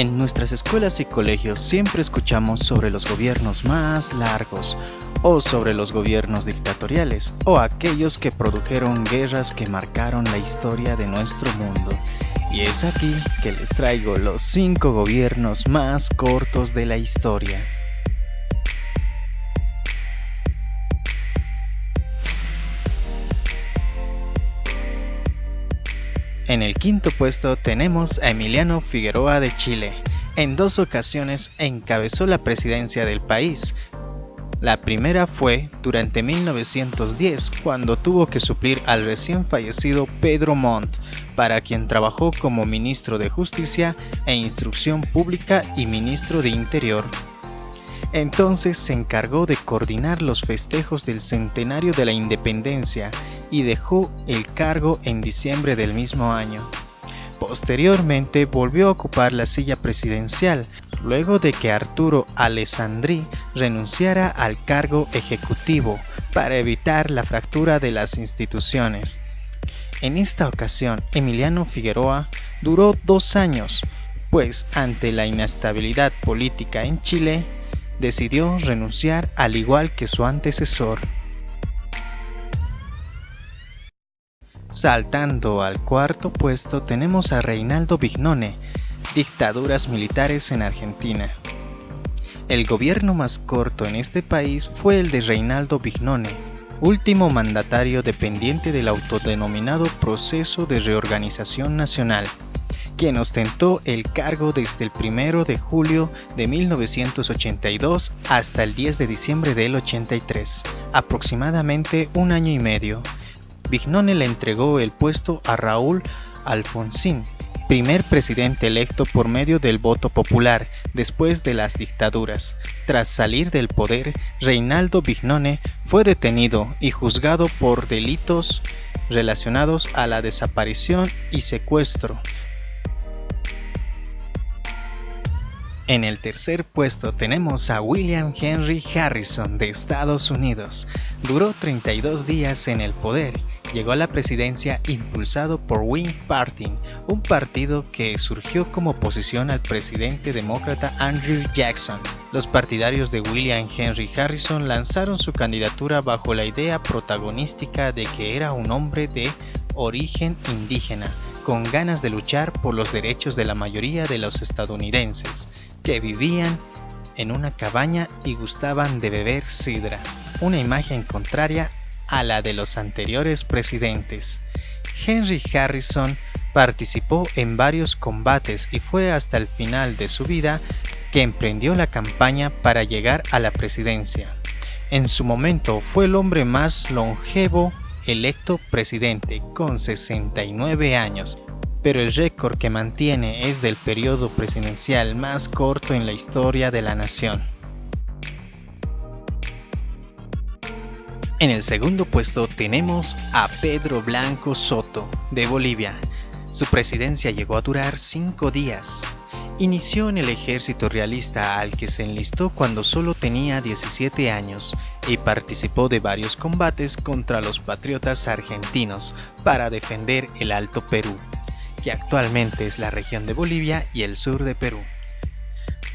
En nuestras escuelas y colegios siempre escuchamos sobre los gobiernos más largos, o sobre los gobiernos dictatoriales, o aquellos que produjeron guerras que marcaron la historia de nuestro mundo. Y es aquí que les traigo los 5 gobiernos más cortos de la historia. En el quinto puesto tenemos a Emiliano Figueroa de Chile. En 2 ocasiones encabezó la presidencia del país. La primera fue durante 1910, cuando tuvo que suplir al recién fallecido Pedro Montt, para quien trabajó como ministro de Justicia e Instrucción Pública y ministro de Interior. Entonces se encargó de coordinar los festejos del centenario de la independencia y dejó el cargo en diciembre del mismo año. Posteriormente volvió a ocupar la silla presidencial, luego de que Arturo Alessandri renunciara al cargo ejecutivo para evitar la fractura de las instituciones. En esta ocasión, Emiliano Figueroa duró 2 años, pues ante la inestabilidad política en Chile, decidió renunciar al igual que su antecesor. Saltando al cuarto puesto tenemos a Reinaldo Vignone, dictaduras militares en Argentina. El gobierno más corto en este país fue el de Reinaldo Vignone, último mandatario dependiente del autodenominado Proceso de Reorganización Nacional, quien ostentó el cargo desde el 1 de julio de 1982 hasta el 10 de diciembre del 83, aproximadamente 1 año y medio. Vignone le entregó el puesto a Raúl Alfonsín, primer presidente electo por medio del voto popular después de las dictaduras. Tras salir del poder, Reinaldo Vignone fue detenido y juzgado por delitos relacionados a la desaparición y secuestro. En el tercer puesto tenemos a William Henry Harrison de Estados Unidos. Duró 32 días en el poder. Llegó a la presidencia impulsado por Wing Party, un partido que surgió como oposición al presidente demócrata Andrew Jackson. Los partidarios de William Henry Harrison lanzaron su candidatura bajo la idea protagonística de que era un hombre de origen indígena, con ganas de luchar por los derechos de la mayoría de los estadounidenses, que vivían en una cabaña y gustaban de beber sidra, una imagen contraria a la de los anteriores presidentes. Henry Harrison participó en varios combates y fue hasta el final de su vida que emprendió la campaña para llegar a la presidencia. En su momento fue el hombre más longevo electo presidente, con 69 años, pero el récord que mantiene es del periodo presidencial más corto en la historia de la nación. En el segundo puesto tenemos a Pedro Blanco Soto, de Bolivia. Su presidencia llegó a durar 5 días. Inició en el ejército realista, al que se enlistó cuando solo tenía 17 años y participó de varios combates contra los patriotas argentinos para defender el Alto Perú, que actualmente es la región de Bolivia y el sur de Perú.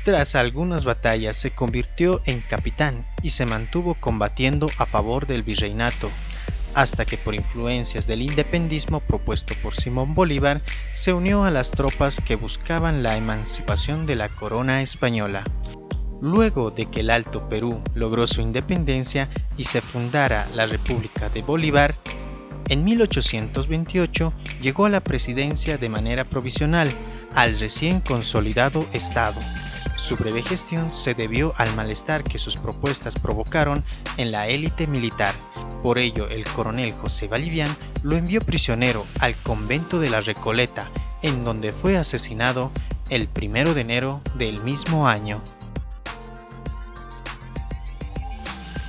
Tras algunas batallas se convirtió en capitán y se mantuvo combatiendo a favor del virreinato, hasta que por influencias del independismo propuesto por Simón Bolívar, se unió a las tropas que buscaban la emancipación de la corona española. Luego de que el Alto Perú logró su independencia y se fundara la República de Bolívar, en 1828 llegó a la presidencia de manera provisional al recién consolidado Estado. Su breve gestión se debió al malestar que sus propuestas provocaron en la élite militar. Por ello, el coronel José Vallivian lo envió prisionero al convento de la Recoleta, en donde fue asesinado el 1 de enero del mismo año.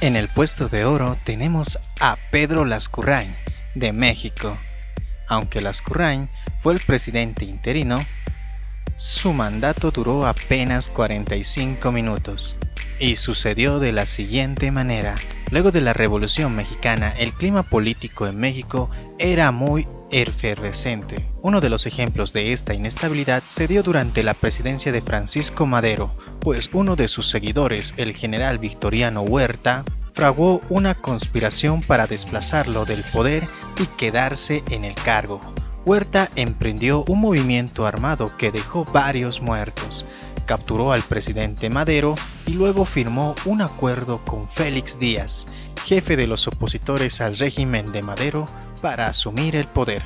En el puesto de oro tenemos a Pedro Lascurain, de México. Aunque Lascurain fue el presidente interino, su mandato duró apenas 45 minutos. Y sucedió de la siguiente manera. Luego de la Revolución Mexicana, el clima político en México era muy efervescente. Uno de los ejemplos de esta inestabilidad se dio durante la presidencia de Francisco Madero, pues uno de sus seguidores, el general Victoriano Huerta, fraguó una conspiración para desplazarlo del poder y quedarse en el cargo. Huerta emprendió un movimiento armado que dejó varios muertos, capturó al presidente Madero y luego firmó un acuerdo con Félix Díaz, jefe de los opositores al régimen de Madero, para asumir el poder.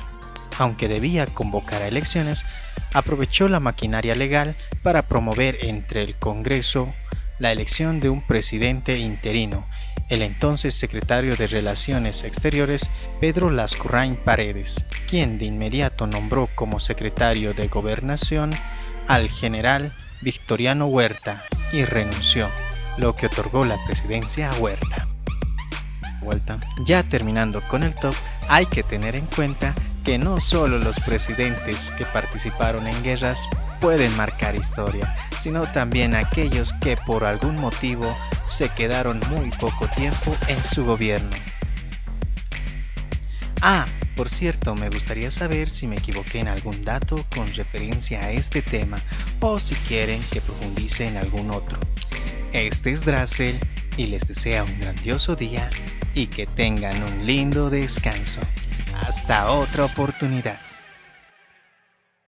Aunque debía convocar a elecciones, aprovechó la maquinaria legal para promover entre el Congreso la elección de un presidente interino, el entonces secretario de Relaciones Exteriores Pedro Lascurain Paredes, quien de inmediato nombró como secretario de Gobernación al general Victoriano Huerta y renunció, lo que otorgó la presidencia a Huerta. Ya terminando con el top, hay que tener en cuenta que no solo los presidentes que participaron en guerras pueden marcar historia, sino también aquellos que por algún motivo se quedaron muy poco tiempo en su gobierno. Por cierto, me gustaría saber si me equivoqué en algún dato con referencia a este tema o si quieren que profundice en algún otro. Este es Drazel y les desea un grandioso día y que tengan un lindo descanso. Hasta otra oportunidad.